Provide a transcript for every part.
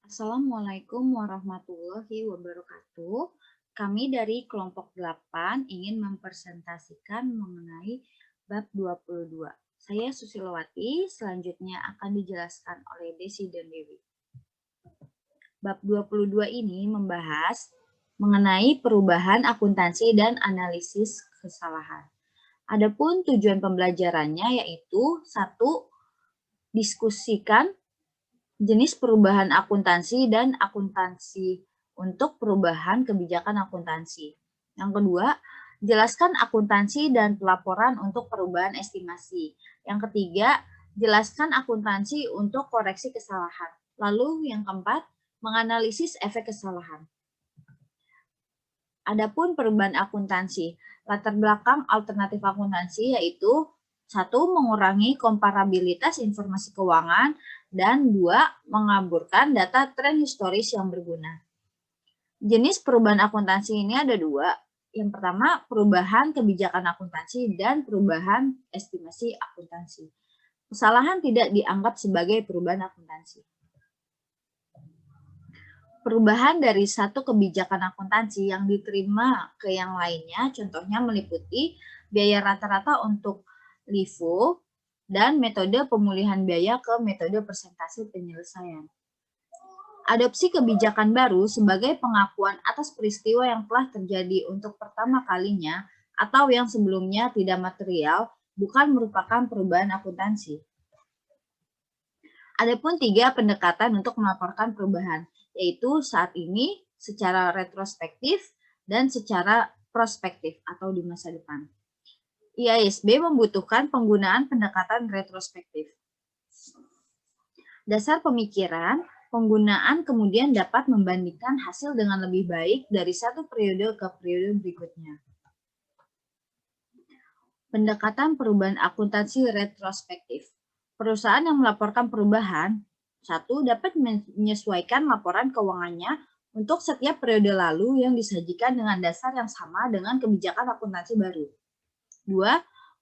Assalamualaikum warahmatullahi wabarakatuh. Kami dari kelompok 8 ingin mempresentasikan mengenai bab 22. Saya Susilowati, selanjutnya akan dijelaskan oleh Desi dan Dewi. Bab 22 ini membahas mengenai perubahan akuntansi dan analisis kesalahan. Adapun tujuan pembelajarannya yaitu 1. Diskusikan jenis perubahan akuntansi dan akuntansi untuk perubahan kebijakan akuntansi. Yang kedua, jelaskan akuntansi dan pelaporan untuk perubahan estimasi. Yang ketiga, jelaskan akuntansi untuk koreksi kesalahan. Lalu yang keempat, menganalisis efek kesalahan. Adapun perubahan akuntansi, latar belakang alternatif akuntansi yaitu 1. Mengurangi komparabilitas informasi keuangan, dan 2. Mengaburkan data tren historis yang berguna. Jenis perubahan akuntansi ini ada 2. Yang pertama, perubahan kebijakan akuntansi dan perubahan estimasi akuntansi. Kesalahan tidak dianggap sebagai perubahan akuntansi. Perubahan dari satu kebijakan akuntansi yang diterima ke yang lainnya, contohnya meliputi biaya rata-rata untuk LIFO dan metode pemulihan biaya ke metode persentase penyelesaian. Adopsi kebijakan baru sebagai pengakuan atas peristiwa yang telah terjadi untuk pertama kalinya atau yang sebelumnya tidak material bukan merupakan perubahan akuntansi. Adapun 3 pendekatan untuk melaporkan perubahan, yaitu saat ini, secara retrospektif, dan secara prospektif atau di masa depan. IASB membutuhkan penggunaan pendekatan retrospektif. Dasar pemikiran, penggunaan kemudian dapat membandingkan hasil dengan lebih baik dari satu periode ke periode berikutnya. Pendekatan perubahan akuntansi retrospektif. Perusahaan yang melaporkan perubahan, 1. dapat menyesuaikan laporan keuangannya untuk setiap periode lalu yang disajikan dengan dasar yang sama dengan kebijakan akuntansi baru. 2.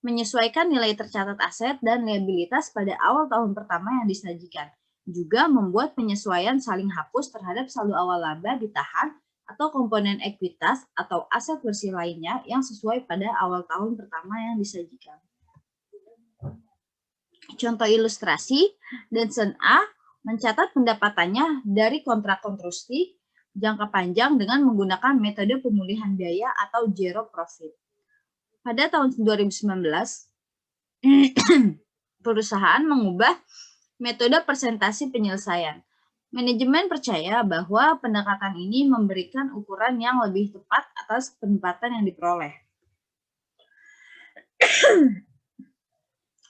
Menyesuaikan nilai tercatat aset dan liabilitas pada awal tahun pertama yang disajikan. Juga membuat penyesuaian saling hapus terhadap saldo awal laba ditahan atau komponen ekuitas atau aset bersih lainnya yang sesuai pada awal tahun pertama yang disajikan. Contoh ilustrasi, Denson A mencatat pendapatannya dari kontrak konstruksi jangka panjang dengan menggunakan metode pemulihan biaya atau zero profit. Pada tahun 2019, perusahaan mengubah metode persentase penyelesaian. Manajemen percaya bahwa pendekatan ini memberikan ukuran yang lebih tepat atas pendapatan yang diperoleh.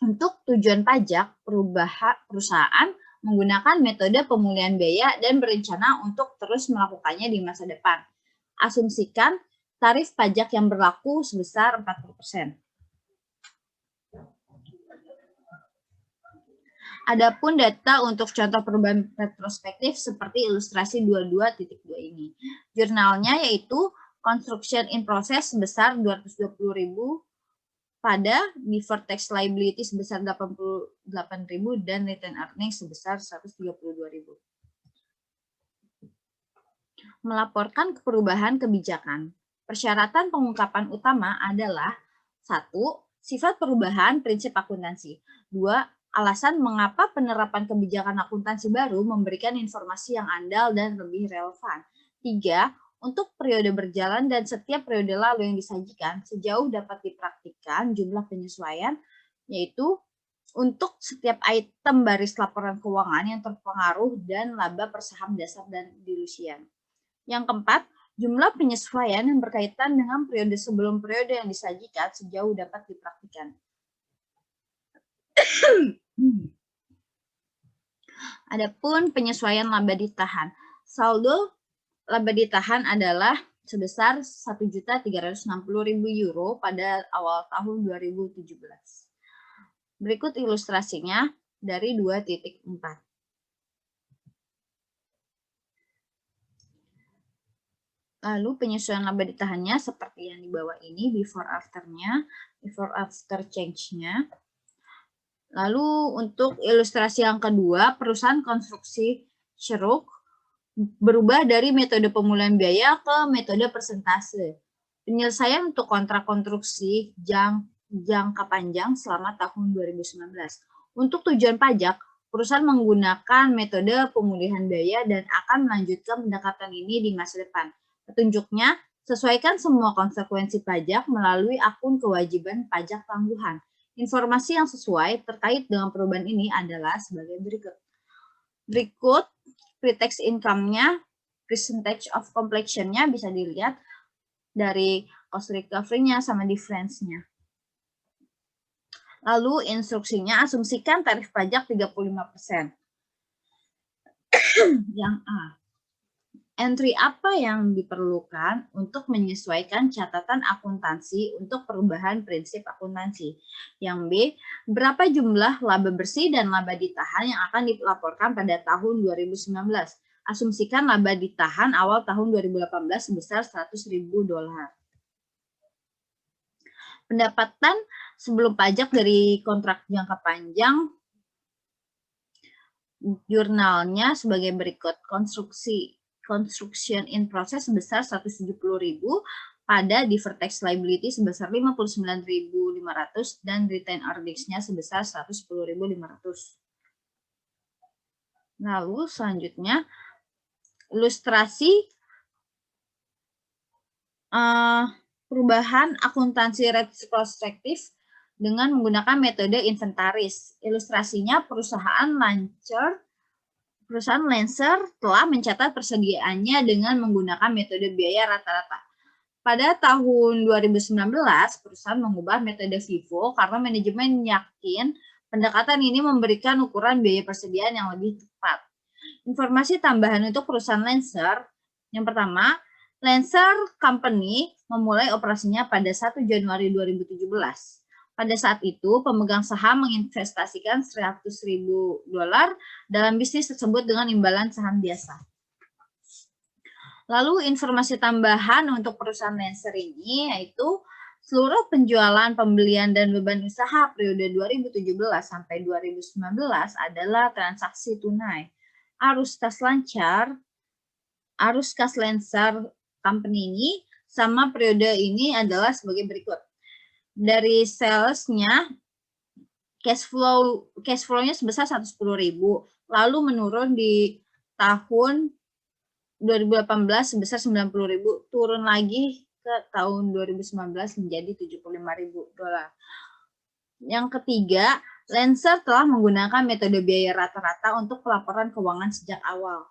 Untuk tujuan pajak, perusahaan menggunakan metode pemulihan biaya dan berencana untuk terus melakukannya di masa depan. Asumsikan tarif pajak yang berlaku sebesar 40%. Adapun data untuk contoh perubahan retrospektif seperti ilustrasi 22.2 ini. Jurnalnya yaitu Construction in Process sebesar 220.000 pada deferred tax liability sebesar 88.000 dan return earnings sebesar 132.000. Melaporkan perubahan kebijakan. Persyaratan pengungkapan utama adalah 1. Sifat perubahan prinsip akuntansi. 2. Alasan mengapa penerapan kebijakan akuntansi baru memberikan informasi yang andal dan lebih relevan. 3. Untuk periode berjalan dan setiap periode lalu yang disajikan, sejauh dapat dipraktikkan jumlah penyesuaian, yaitu untuk setiap item baris laporan keuangan yang terpengaruh dan laba per saham dasar dan dilusian. Yang keempat, jumlah penyesuaian yang berkaitan dengan periode sebelum periode yang disajikan sejauh dapat dipraktikkan. Adapun penyesuaian laba ditahan. Saldo laba ditahan adalah sebesar 1.360.000 euro pada awal tahun 2017. Berikut ilustrasinya dari 2.4. Lalu penyesuaian laba ditahannya seperti yang di bawah ini, before after change-nya. Lalu untuk ilustrasi yang kedua, perusahaan konstruksi Ceruk berubah dari metode pemulihan biaya ke metode persentase. Penyelesaian untuk kontrak konstruksi jangka panjang selama tahun 2019. Untuk tujuan pajak, perusahaan menggunakan metode pemulihan biaya dan akan melanjutkan pendekatan ini di masa depan. Petunjuknya, sesuaikan semua konsekuensi pajak melalui akun kewajiban pajak tangguhan. Informasi yang sesuai terkait dengan perubahan ini adalah sebagai berikut. Berikut pre-tax income-nya, percentage of completion-nya bisa dilihat dari cost recovery-nya sama difference-nya. Lalu instruksinya, asumsikan tarif pajak 35%. Yang A. Entry apa yang diperlukan untuk menyesuaikan catatan akuntansi untuk perubahan prinsip akuntansi? Yang B. Berapa jumlah laba bersih dan laba ditahan yang akan dilaporkan pada tahun 2019? Asumsikan laba ditahan awal tahun 2018 sebesar $100.000. Pendapatan sebelum pajak dari kontrak jangka panjang, jurnalnya sebagai berikut. Construction in process sebesar 170.000, pada deferred tax liability sebesar 59.500 dan retained earnings-nya sebesar 110.500. Lalu selanjutnya ilustrasi perubahan akuntansi retrospektif dengan menggunakan metode inventaris. Ilustrasinya perusahaan Lancer telah mencatat persediaannya dengan menggunakan metode biaya rata-rata. Pada tahun 2019, perusahaan mengubah metode FIFO karena manajemen yakin pendekatan ini memberikan ukuran biaya persediaan yang lebih tepat. Informasi tambahan untuk perusahaan Lancer. Yang pertama, Lancer Company memulai operasinya pada 1 Januari 2017. Pada saat itu, pemegang saham menginvestasikan $100.000 dalam bisnis tersebut dengan imbalan saham biasa. Lalu informasi tambahan untuk perusahaan Lancer ini yaitu seluruh penjualan, pembelian, dan beban usaha periode 2017 sampai 2019 adalah transaksi tunai. Arus kas Lancer Company ini sama periode ini adalah sebagai berikut. Dari sales-nya, cash flow-nya sebesar 110.000, lalu menurun di tahun 2018 sebesar 90.000, turun lagi ke tahun 2019 menjadi $75.000. Yang ketiga, Lancer telah menggunakan metode biaya rata-rata untuk pelaporan keuangan sejak awal.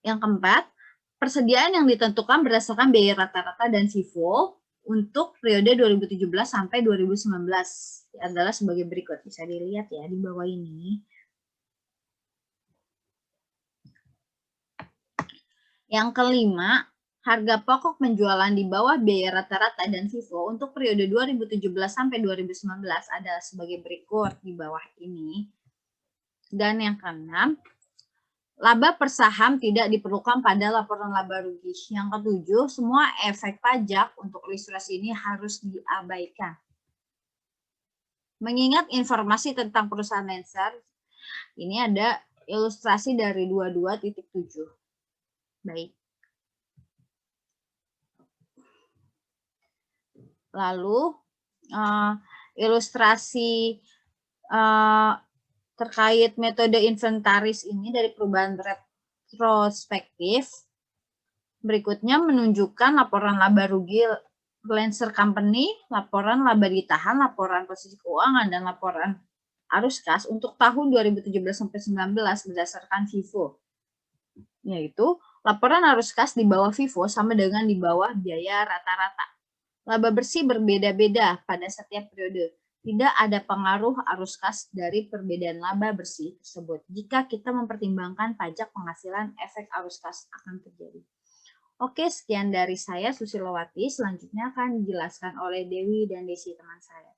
Yang keempat, persediaan yang ditentukan berdasarkan biaya rata-rata dan FIFO untuk periode 2017 sampai 2019 adalah sebagai berikut. Bisa dilihat ya di bawah ini. Yang kelima, harga pokok penjualan di bawah biaya rata-rata dan FIFO untuk periode 2017 sampai 2019 adalah sebagai berikut di bawah ini. Dan yang keenam, laba per saham tidak diperlukan pada laporan laba rugi. Yang ketujuh, semua efek pajak untuk ilustrasi ini harus diabaikan. Mengingat informasi tentang perusahaan Lancer, ini ada ilustrasi dari 22.7. Baik. Lalu, ilustrasi terkait metode inventaris ini dari perubahan retrospektif, berikutnya menunjukkan laporan laba rugi Lancer Company, laporan laba ditahan, laporan posisi keuangan, dan laporan arus kas untuk tahun 2017-19 berdasarkan FIFO. Yaitu, laporan arus kas di bawah FIFO sama dengan di bawah biaya rata-rata. Laba bersih berbeda-beda pada setiap periode. Tidak ada pengaruh arus kas dari perbedaan laba bersih tersebut. Jika kita mempertimbangkan pajak penghasilan, efek arus kas akan terjadi. Oke, sekian dari saya, Susilowati. Selanjutnya akan dijelaskan oleh Dewi dan Desi, teman saya.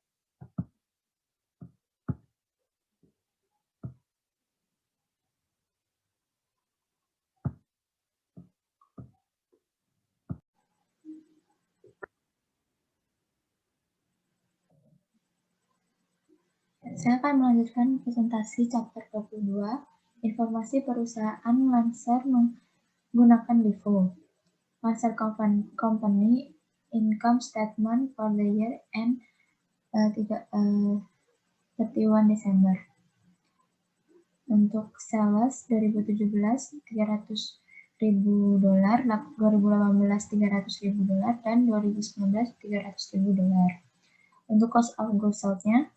Saya akan melanjutkan presentasi chapter 22 Informasi perusahaan Lancer menggunakan LIFO. Lancer Company Income Statement for the year end 31 Desember. Untuk sales 2017 $300.000, 2018 $300.000, dan 2019 $300.000. Untuk cost of goods sold-nya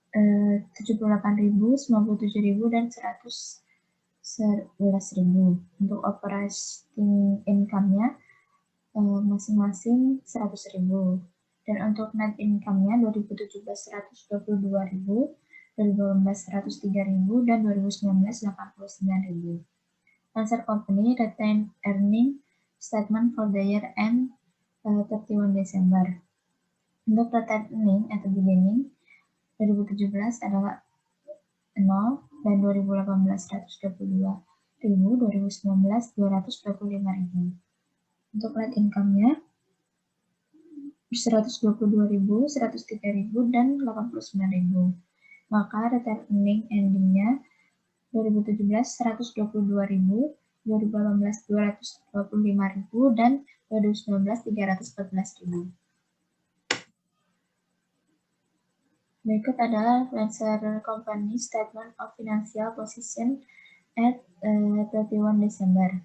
78.000, 97.000, dan 111.000. Untuk operating income-nya masing-masing 100.000. Dan untuk net income-nya 2017 122.000, 2018 103.000, dan 2019 89.000. Lancer Company retained earning statement for the year end 31 Desember. Untuk retained earning at the beginning 2017 adalah 0, dan 2018 122.000, 2019 225.000. Untuk net income-nya 122.000, 103.000, dan 89.000. Maka retained earning ending-nya 2017 122.000, 2018 225.000, dan 2019 314.000. Berikut adalah Lancer Company Statement of Financial Position at 31 Desember.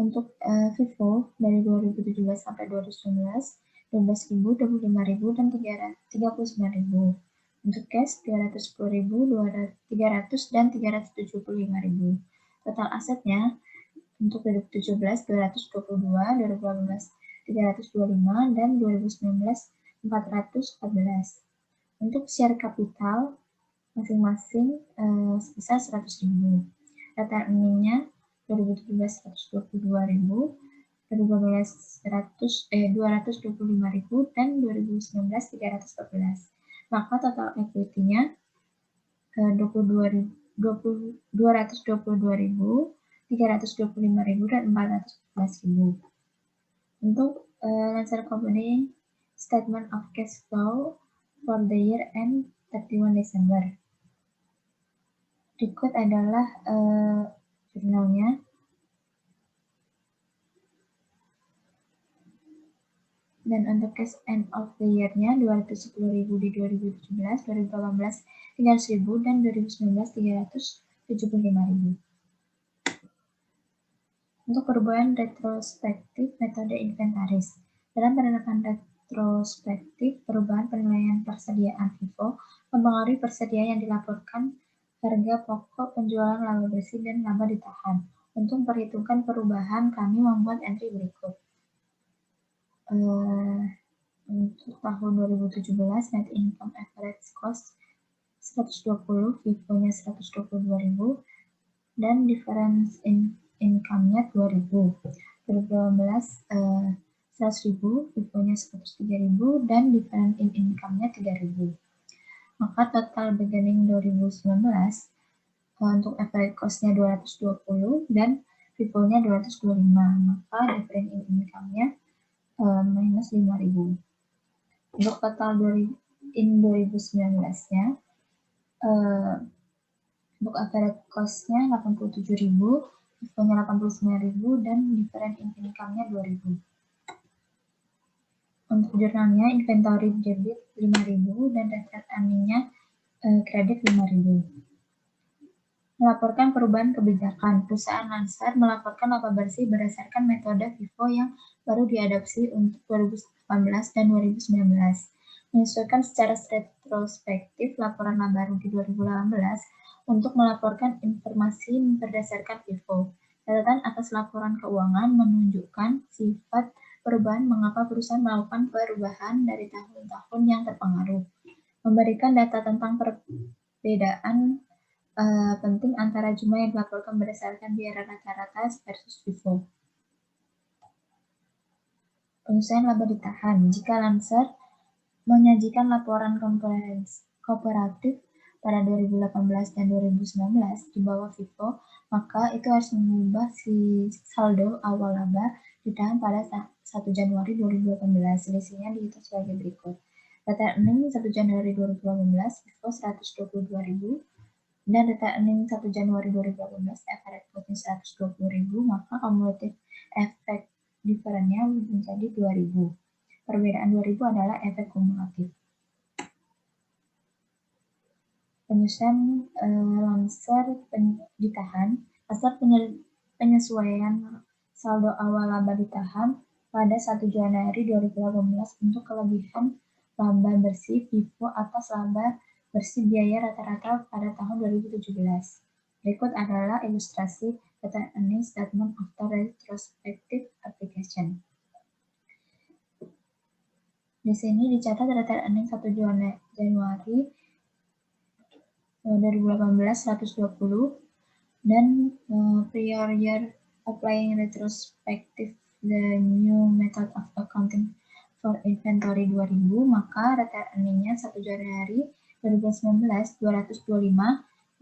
Untuk FIFO dari 2017 sampai 2019, 12.000, 25.000, dan 39.000. Untuk cash 310.000, 300, dan 375.000. Total asetnya untuk 2017 222, 2018 325, dan 2019 414. Untuk share kapital masing-masing sebesar 100.000. Data earningnya 2017 122.000, 2018 225.000, dan 2019 314. Maka total equity-nya 222.000, 325.000, dan 414.000. Untuk Lancer Company Statement of Cash Flow for the year end 31 Desember. Berikut adalah jurnalnya. Dan untuk cash end of the year-nya 210.000 di 2017, 2018 300.000, dan 2019 375.000. Untuk perubahan retrospektif metode inventaris. Dalam penerapan retrospektif, perubahan penilaian persediaan FIFO mempengaruhi persediaan yang dilaporkan, harga pokok, penjualan laba bersih, dan laba ditahan. Untuk memperhitungkan perubahan, kami membuat entry berikut. Untuk tahun 2017, net income average cost 120, FIFO-nya 122.000, dan difference income-nya 2.000. 2018 100.000, FIFO-nya 103.000, dan difference income-nya 3.000. Maka total beginning 2019 untuk average cost-nya 220 dan FIFO-nya 225. Maka difference income-nya minus 5.000. Untuk total 2019-nya untuk average cost-nya 87.000, FIFO-nya 89.000, dan different income-nya 2.000. Untuk jurnalnya inventory debit 5.000 dan retained earning-nya kredit 5.000. Melaporkan perubahan kebijakan. Perusahaan Lancer melaporkan laba bersih berdasarkan metode FIFO yang baru diadopsi untuk 2018 dan 2019. Menyesuaikan secara retrospektif laporan laba rugi 2018 untuk melaporkan informasi berdasarkan FIFO. Catatan atas laporan keuangan menunjukkan sifat perubahan mengapa perusahaan melakukan perubahan dari tahun-tahun yang terpengaruh. Memberikan data tentang perbedaan penting antara jumlah yang dilaporkan berdasarkan biaya rata-rata versus FIFO. Penyesuaian laba ditahan. Jika Lancer menyajikan laporan kooperatif pada 2018 dan 2019 di bawah FIFO, maka itu harus mengubah si saldo awal laba ditahan pada 1 Januari 2018. Selisihnya dihitung sebagai berikut. Data earning 1 Januari 2018, FIFO 122.000, dan data earning 1 Januari 2018 efek rekrutmen 120.000, maka kumulatif efek diferennya menjadi 2.000. Perbedaan 2.000 adalah efek kumulatif. Penyusunan Lancer ditahan. Dasar penyesuaian saldo awal laba ditahan pada 1 Januari 2018 untuk kelebihan laba bersih FIFO atas laba bersih biaya rata-rata pada tahun 2017. Berikut adalah ilustrasi data earning statement after retrospective application. Di sini dicatat data earning 1 Januari 2018 120 dan prior year applying retrospective the new method of accounting for inventory 2000, maka data earningnya 1 Januari 2019 225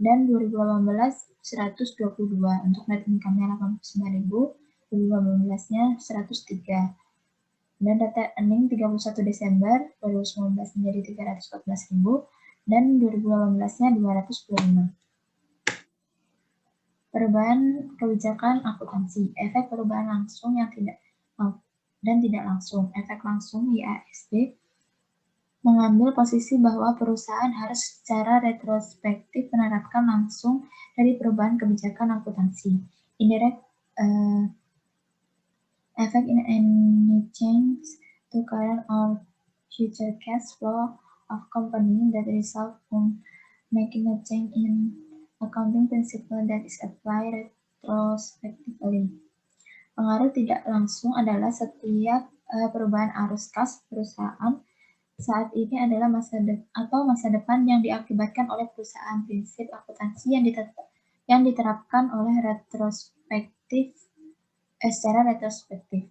dan 2018 122. Untuk net income-nya 89.000, 2018-nya 103. Dan data earning 31 Desember 2019 menjadi 314.000 dan 2018-nya 225. Perubahan kebijakan akuntansi, efek perubahan langsung yang tidak langsung. Efek langsung IASB mengambil posisi bahwa perusahaan harus secara retrospektif menerapkan langsung dari perubahan kebijakan akuntansi. Indirect effect in any change to current or future cash flow of company that result from making a change in accounting principle that is applied retrospectively. Pengaruh tidak langsung adalah setiap perubahan arus kas perusahaan saat ini adalah masa depan yang diakibatkan oleh perusahaan. Prinsip akuntansi yang diterapkan oleh secara retrospektif.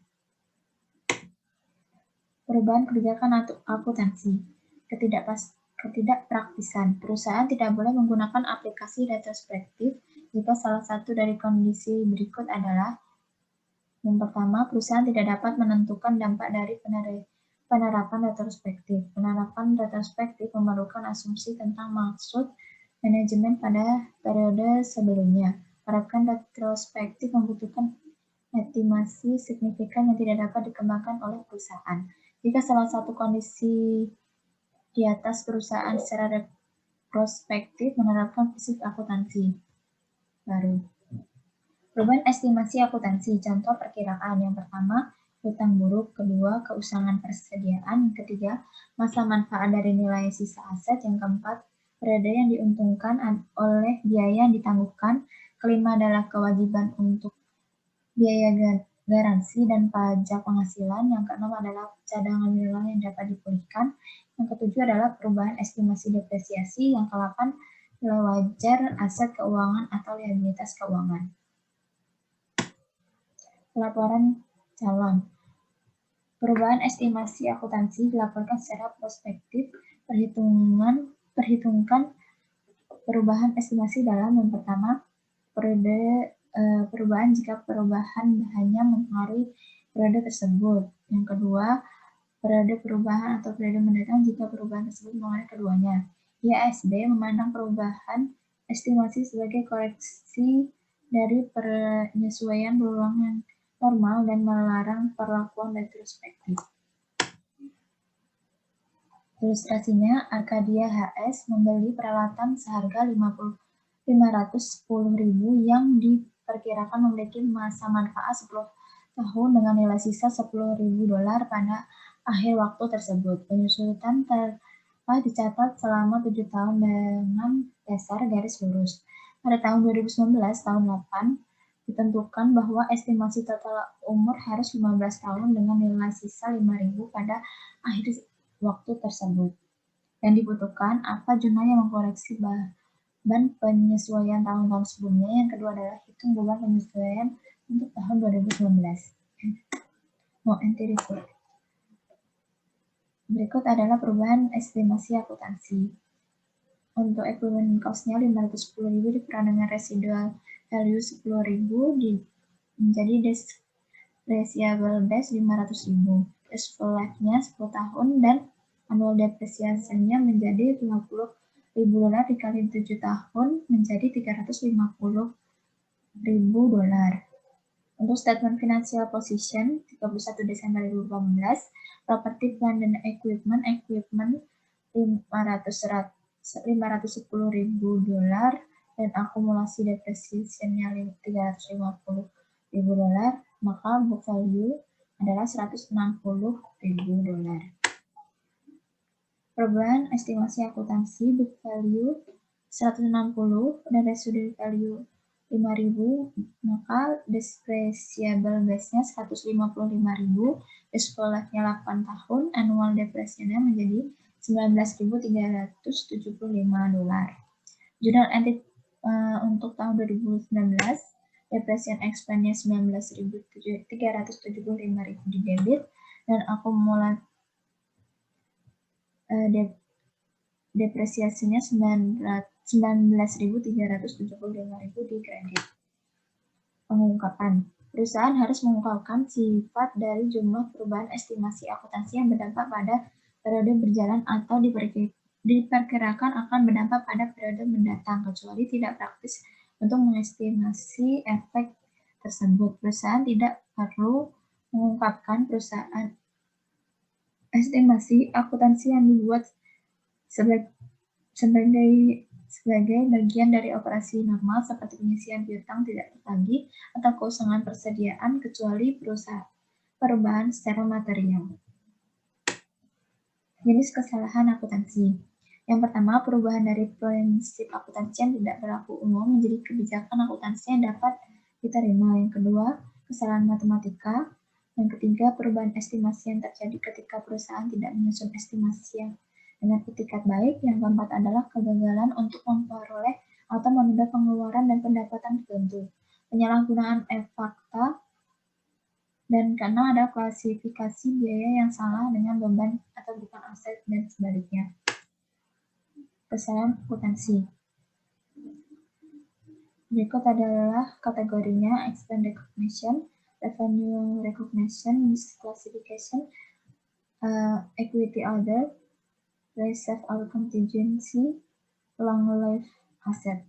Perubahan kebijakan akuntansi, ketidakpraktisan. Perusahaan tidak boleh menggunakan aplikasi retrospektif jika salah satu dari kondisi berikut adalah: yang pertama, perusahaan tidak dapat menentukan dampak dari penerapan retrospektif. Penerapan retrospektif memerlukan asumsi tentang maksud manajemen pada periode sebelumnya. Penerapan retrospektif membutuhkan estimasi signifikan yang tidak dapat dikembangkan oleh perusahaan. Jika salah satu kondisi di atas perusahaan secara retrospektif menerapkan prinsip akuntansi baru. Perubahan estimasi akuntansi, contoh perkiraan. Yang pertama, hutang buruk. Kedua, keusangan persediaan. Yang ketiga, masa manfaat dari nilai sisa aset. Yang keempat, periode yang diuntungkan oleh biaya yang ditangguhkan. Kelima adalah kewajiban untuk biaya garansi dan pajak penghasilan. Yang keenam adalah cadangan nilai yang dapat dipulihkan. Yang ketujuh adalah perubahan estimasi depresiasi. Yang kedelapan, nilai wajar aset keuangan atau liabilitas keuangan. Laporan calon. Perubahan estimasi akuntansi dilaporkan secara prospektif. Perhitungkan perubahan estimasi dalam yang pertama, perubahan jika perubahan hanya mempengaruhi periode tersebut. Yang kedua, periode perubahan atau periode mendatang jika perubahan tersebut mempengaruhi keduanya. IASB memandang perubahan estimasi sebagai koreksi dari penyesuaian berulang yang normal dan melarang perlakuan retrospektif. Ilustrasinya, Arcadia HS membeli peralatan seharga 510.000 yang diperkirakan memiliki masa manfaat 10 tahun dengan nilai sisa $10.000 pada akhir waktu tersebut. Penyusutan telah dicatat selama 7 tahun dengan dasar garis lurus. Pada tahun 2019, tahun 8, ditentukan bahwa estimasi total umur harus 15 tahun dengan nilai sisa 5.000 pada akhir waktu tersebut. Yang dibutuhkan apa jurnal yang mengkoreksi beban penyesuaian tahun-tahun sebelumnya. Yang kedua adalah hitung beban penyesuaian untuk tahun 2019. No entry report. Berikut adalah perubahan estimasi akuntansi. Untuk equivalent cost-nya 510.000 diperan dengan residual value 10.000 menjadi depreciable base 500.000. Useful life-nya 10 tahun dan annual depreciation-nya menjadi 50 $350.000 dikali 7 tahun menjadi $350.000. Untuk statement financial position 31 Desember 2018, property plant dan equipment $510.000 dan akumulasi depreciation-nya $350.000, maka book value adalah $160.000. Perubahan estimasi akuntansi book value 160 dan residual value 5.000, maka depreciable base-nya 155.000, useful life-nya 8 tahun, annual depreciation-nya menjadi $19.375. Journal entry untuk tahun 2019, depreciation expense-nya 19.375.000 di debit dan akumulasi depresiasinya 19.375.000 di kredit. Pengungkapan. Perusahaan harus mengungkapkan sifat dari jumlah perubahan estimasi akuntansi yang berdampak pada periode berjalan atau diperkirakan akan berdampak pada periode mendatang, kecuali tidak praktis untuk mengestimasi efek tersebut. Perusahaan tidak perlu mengungkapkan perusahaan estimasi akuntansi yang dibuat sebagai bagian dari operasi normal seperti pengisian piutang tidak tertagih atau keusangan persediaan, kecuali perubahan secara material. Jenis kesalahan akuntansi. Yang pertama, perubahan dari prinsip akuntansi yang tidak berlaku umum menjadi kebijakan akuntansi yang dapat diterima. Yang kedua, kesalahan matematika. Yang ketiga, perubahan estimasi yang terjadi ketika perusahaan tidak menyusun estimasi yang dengan etikat baik. Yang keempat adalah kegagalan untuk memperoleh atau menunda pengeluaran dan pendapatan tertentu. Penyalahgunaan fakta. Dan karena ada klasifikasi biaya yang salah dengan beban atau bukan aset dan sebaliknya. Kesalahan akuntansi. Berikut adalah kategorinya: expense recognition, revenue recognition, misclassification, equity order, reserve or contingency, long life asset.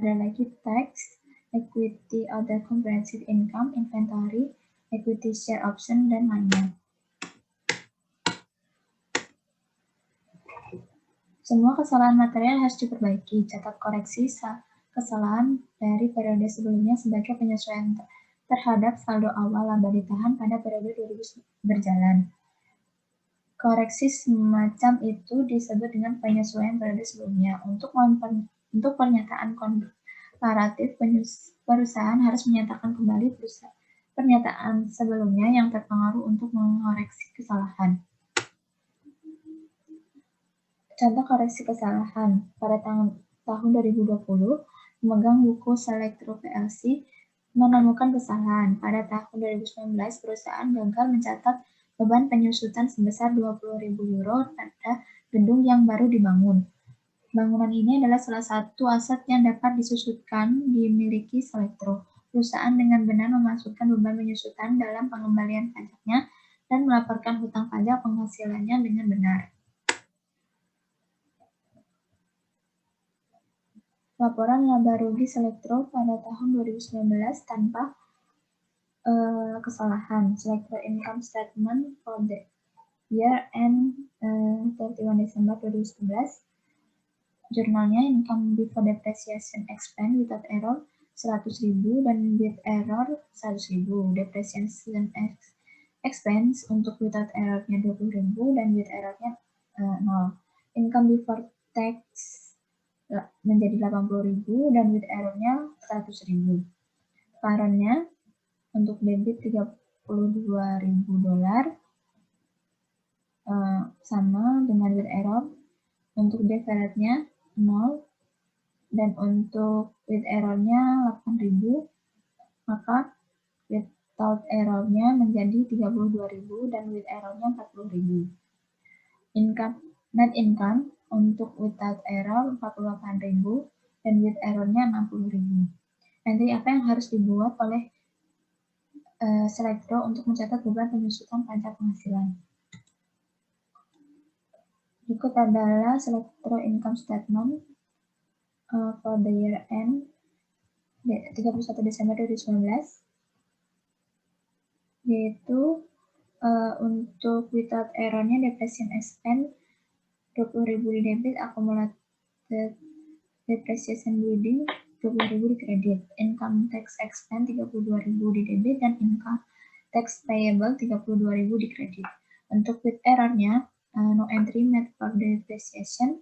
Ada lagi tax, equity order comprehensive income, inventory, equity share option, dan lainnya. Semua kesalahan material harus diperbaiki. Catat koreksi kesalahan dari periode sebelumnya sebagai penyesuaian terhadap saldo awal laba ditahan pada periode 2000 berjalan. Koreksi semacam itu disebut dengan penyesuaian periode sebelumnya. Untuk pernyataan komparatif, perusahaan harus menyatakan kembali pernyataan sebelumnya yang terpengaruh untuk mengoreksi kesalahan. Contoh koreksi kesalahan. Pada tahun 2020, pemegang buku Selectro PLC menemukan kesalahan. Pada tahun 2019, perusahaan gagal mencatat beban penyusutan sebesar €20.000 pada gedung yang baru dibangun. Bangunan ini adalah salah satu aset yang dapat disusutkan dimiliki Selectro. Perusahaan dengan benar memasukkan beban penyusutan dalam pengembalian pajaknya dan melaporkan hutang pajak penghasilannya dengan benar. Laporan laba rugi Selectro pada tahun 2019 tanpa kesalahan. Selectro income statement for the year end 31 Desember 2011. Jurnalnya income before depreciation expense without error 100.000 dan with error 100.000. Depreciation expense untuk without error-nya 20.000 dan with error-nya 0. Income before tax menjadi 80.000 dan with error-nya 100.000. Current-nya untuk debit $32.000 sama dengan with error. Untuk deferred-nya 0 dan untuk with error-nya 8.000, maka without error-nya menjadi 32.000 dan with error-nya 40.000. Net income untuk without error 48.000 dan with error-nya 60.000. Entry apa yang harus dibuat oleh Selektro untuk mencatat beban penyusutan pajak penghasilan. Berikut adalah Selektro Income Statement for the year end 31 Desember 2019, yaitu untuk without error-nya depreciation expense 20.000 di debit, accumulated depreciation building 20.000 di kredit, income tax expense 32.000 di debit, dan income tax payable 32.000 di kredit. Untuk with error-nya no entry made for depreciation,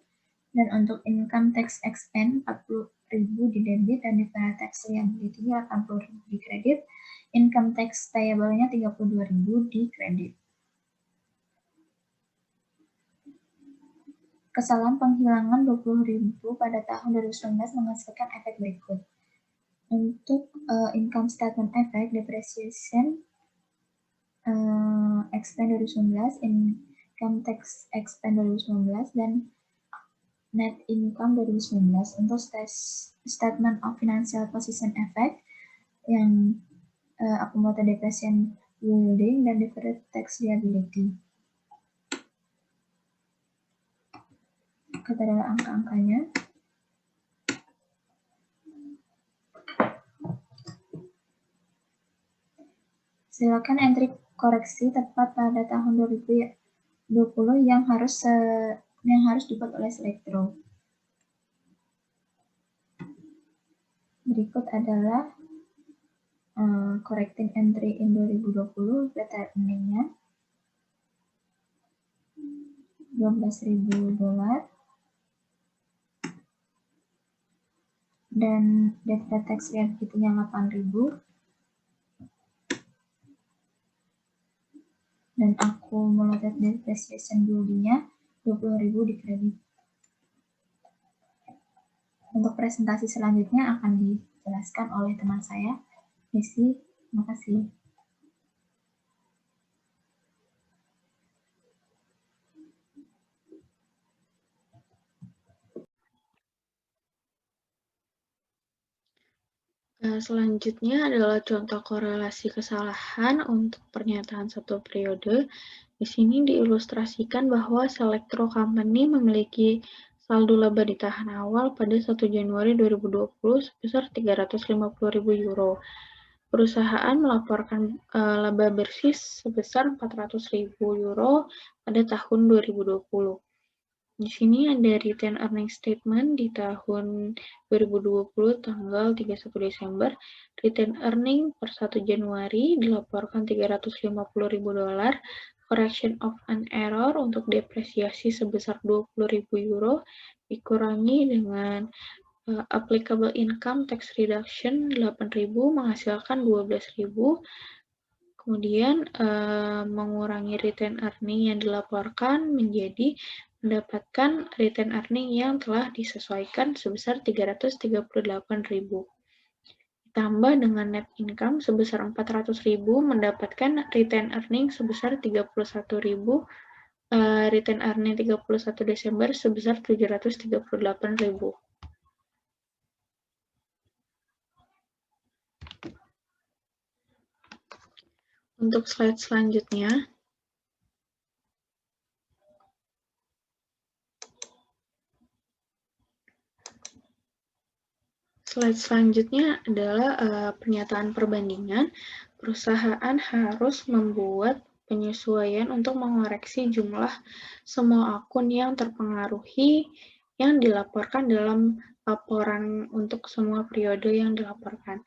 dan untuk income tax expense 40.000 di debit dan deferred tax liability 80.000 di kredit, income tax payable-nya 32.000 di kredit. Kesalahan penghilangan 20.000 pada tahun 2019 menghasilkan efek berikut. Untuk income statement effect, depreciation expense 2019, income tax expense 2019, dan net income 2019. Untuk statement of financial position effect yang accumulated depreciation building dan deferred tax liability. Kita adalah angka-angkanya. Silakan entry koreksi tepat pada tahun 2020 yang harus dibuat oleh Selektro. Berikut adalah correcting entry in 2020, data earning-nya $12.000 dan deferred tax liability-nya 8.000 dan accumulated depreciation building-nya 20.000 di kredit. Untuk presentasi selanjutnya akan dijelaskan oleh teman saya, Desi. Terima kasih. Selanjutnya adalah contoh korelasi kesalahan untuk pernyataan satu periode. Di sini diilustrasikan bahwa Selektro Company memiliki saldo laba ditahan awal pada 1 Januari 2020 sebesar €350.000. Perusahaan melaporkan laba bersih sebesar €400.000 pada tahun 2020. Di sini ada return earning statement di tahun 2020 tanggal 31 Desember. Return earning per 1 Januari dilaporkan $350.000. Correction of an error untuk depresiasi sebesar €20.000 dikurangi dengan applicable income tax reduction 8.000 menghasilkan 12.000. Kemudian mengurangi return earning yang dilaporkan menjadi mendapatkan return earning yang telah disesuaikan sebesar 338.000. Ditambah dengan net income sebesar 400.000 mendapatkan return earning sebesar 31.000. Return earning 31 Desember sebesar 738.000. Untuk slide selanjutnya, adalah pernyataan perbandingan. Perusahaan harus membuat penyesuaian untuk mengoreksi jumlah semua akun yang terpengaruhi yang dilaporkan dalam laporan untuk semua periode yang dilaporkan.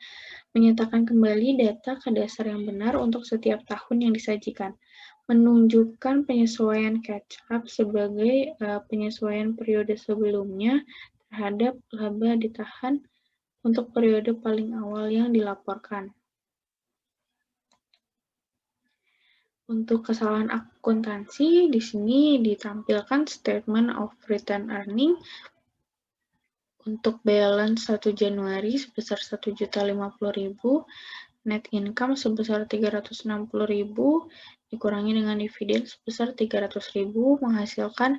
Menyatakan kembali data ke dasar yang benar untuk setiap tahun yang disajikan. Menunjukkan penyesuaian catch-up sebagai penyesuaian periode sebelumnya terhadap laba ditahan untuk periode paling awal yang dilaporkan. Untuk kesalahan akuntansi, di sini ditampilkan statement of return earning untuk balance 1 Januari sebesar 1.050.000, net income sebesar 360.000, dikurangi dengan dividen sebesar 300.000, menghasilkan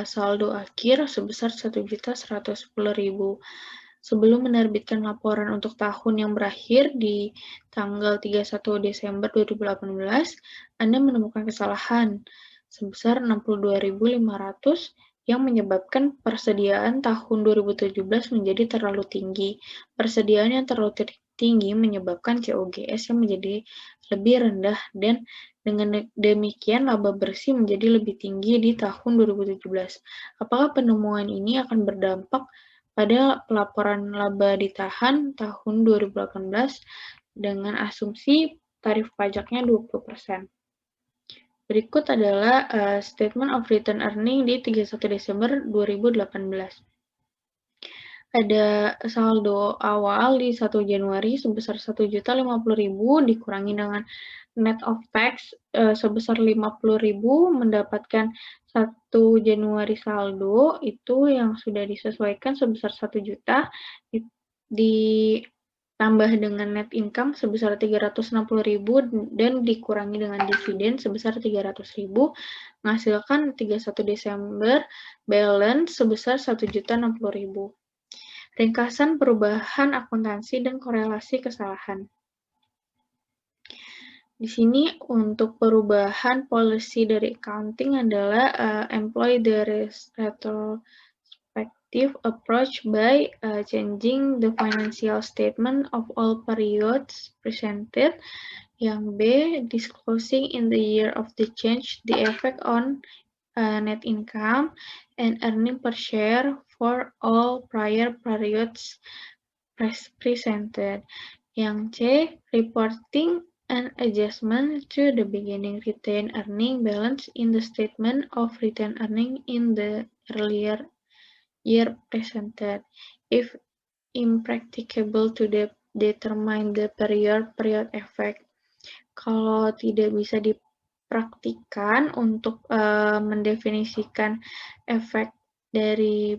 saldo akhir sebesar 1.110.000. Sebelum menerbitkan laporan untuk tahun yang berakhir di tanggal 31 Desember 2018, Anda menemukan kesalahan sebesar 62.500 yang menyebabkan persediaan tahun 2017 menjadi terlalu tinggi. Persediaan yang terlalu tinggi menyebabkan COGS yang menjadi lebih rendah dan dengan demikian laba bersih menjadi lebih tinggi di tahun 2017. Apakah penemuan ini akan berdampak pada pelaporan laba ditahan tahun 2018 dengan asumsi tarif pajaknya 20%. Berikut adalah Statement of Return Earning di 31 Desember 2018. Ada saldo awal di 1 Januari sebesar 1.050.000 dikurangi dengan net of tax sebesar 50.000 mendapatkan 1 Januari saldo itu yang sudah disesuaikan sebesar 1 juta ditambah dengan net income sebesar 360.000 dan dikurangi dengan dividen sebesar 300.000 menghasilkan 31 Desember balance sebesar 1.060.000. Ringkasan perubahan akuntansi dan korelasi kesalahan. Di sini untuk perubahan policy dari accounting adalah employ the retrospective approach by changing the financial statement of all periods presented. Yang B, disclosing in the year of the change the effect on net income and earning per share for all prior periods presented. Yang C, reporting an adjustment to the beginning retained earning balance in the statement of retained earning in the earlier year presented, if impracticable to determine the period effect. Kalau tidak bisa dipraktikkan untuk mendefinisikan efek dari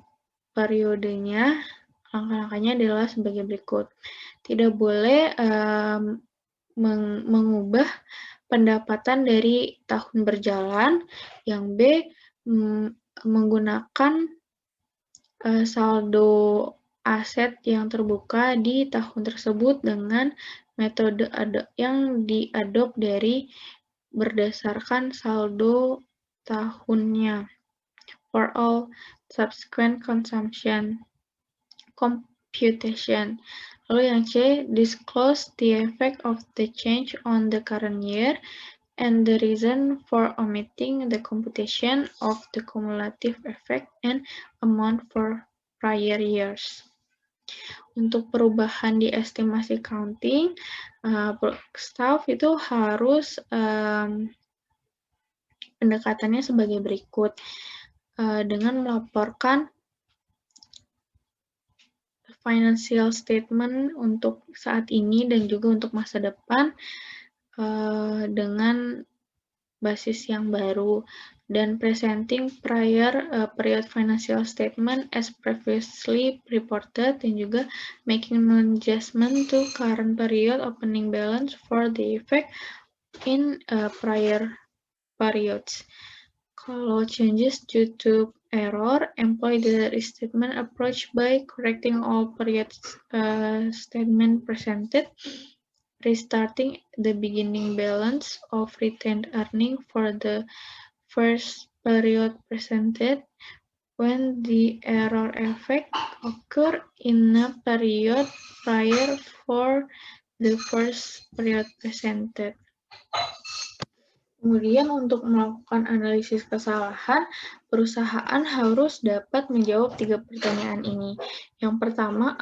periodenya, langkah-langkahnya adalah sebagai berikut. Tidak boleh mengubah pendapatan dari tahun berjalan. Yang B, menggunakan saldo aset yang terbuka di tahun tersebut dengan metode yang diadop dari berdasarkan saldo tahunnya for all subsequent consumption computation. Lalu yang C, disclose the effect of the change on the current year and the reason for omitting the computation of the cumulative effect and amount for prior years. Untuk perubahan di estimasi accounting, staff itu harus pendekatannya sebagai berikut, dengan melaporkan financial statement untuk saat ini dan juga untuk masa depan dengan basis yang baru dan presenting prior period financial statement as previously reported dan juga making no adjustment to current period opening balance for the effect in prior periods. Kalau changes due to error, employ the restatement approach by correcting all period statement presented, restarting the beginning balance of retained earning for the first period presented when the error effect occur in a period prior for the first period presented. Kemudian untuk melakukan analisis kesalahan, perusahaan harus dapat menjawab 3 pertanyaan ini. Yang pertama,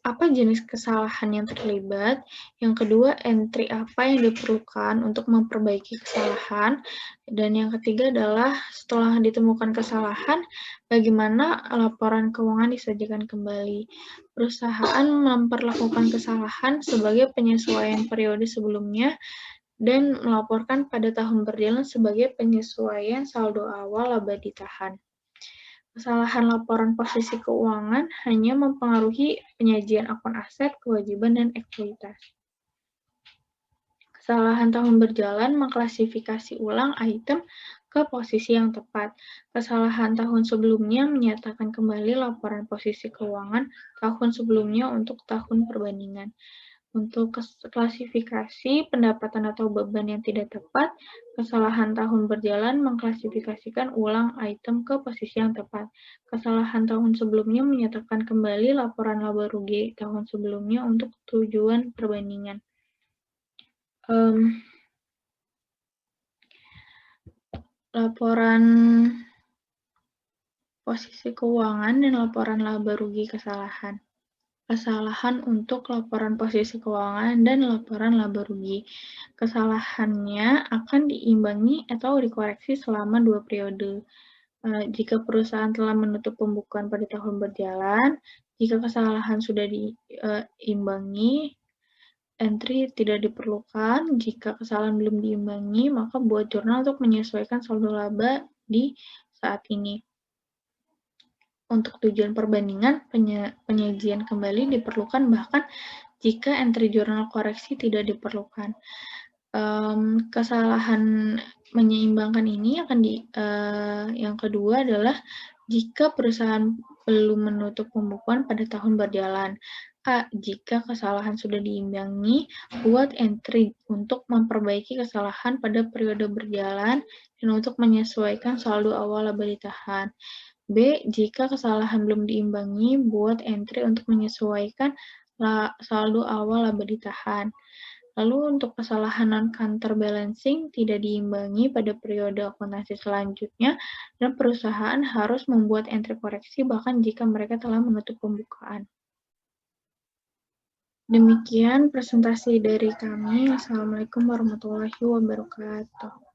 apa jenis kesalahan yang terlibat? Yang kedua, entry apa yang diperlukan untuk memperbaiki kesalahan? Dan yang ketiga adalah setelah ditemukan kesalahan, bagaimana laporan keuangan disajikan kembali? Perusahaan memperlakukan kesalahan sebagai penyesuaian periode sebelumnya dan melaporkan pada tahun berjalan sebagai penyesuaian saldo awal laba ditahan. Kesalahan laporan posisi keuangan hanya mempengaruhi penyajian akun aset, kewajiban, dan ekuitas. Kesalahan tahun berjalan mengklasifikasi ulang item ke posisi yang tepat. Kesalahan tahun sebelumnya menyatakan kembali laporan posisi keuangan tahun sebelumnya untuk tahun perbandingan. Untuk klasifikasi pendapatan atau beban yang tidak tepat, kesalahan tahun berjalan mengklasifikasikan ulang item ke posisi yang tepat. Kesalahan tahun sebelumnya menyatakan kembali laporan laba rugi tahun sebelumnya untuk tujuan perbandingan. Laporan posisi keuangan dan laporan laba rugi kesalahan. Kesalahan untuk laporan posisi keuangan dan laporan laba rugi. Kesalahannya akan diimbangi atau dikoreksi selama 2 periode. Jika perusahaan telah menutup pembukuan pada tahun berjalan, jika kesalahan sudah diimbangi, entry tidak diperlukan. Jika kesalahan belum diimbangi, maka buat jurnal untuk menyesuaikan saldo laba di saat ini. Untuk tujuan perbandingan, penyajian kembali diperlukan bahkan jika entry jurnal koreksi tidak diperlukan. Kesalahan menyeimbangkan ini akan yang kedua adalah jika perusahaan belum menutup pembukuan pada tahun berjalan. A. Jika kesalahan sudah diimbangi, buat entry untuk memperbaiki kesalahan pada periode berjalan dan untuk menyesuaikan saldo awal laba ditahan. B. Jika kesalahan belum diimbangi, buat entry untuk menyesuaikan saldo awal laba ditahan. Lalu untuk kesalahan non-counterbalancing tidak diimbangi pada periode akuntansi selanjutnya, dan perusahaan harus membuat entry koreksi bahkan jika mereka telah menutup pembukaan. Demikian presentasi dari kami. Assalamualaikum warahmatullahi wabarakatuh.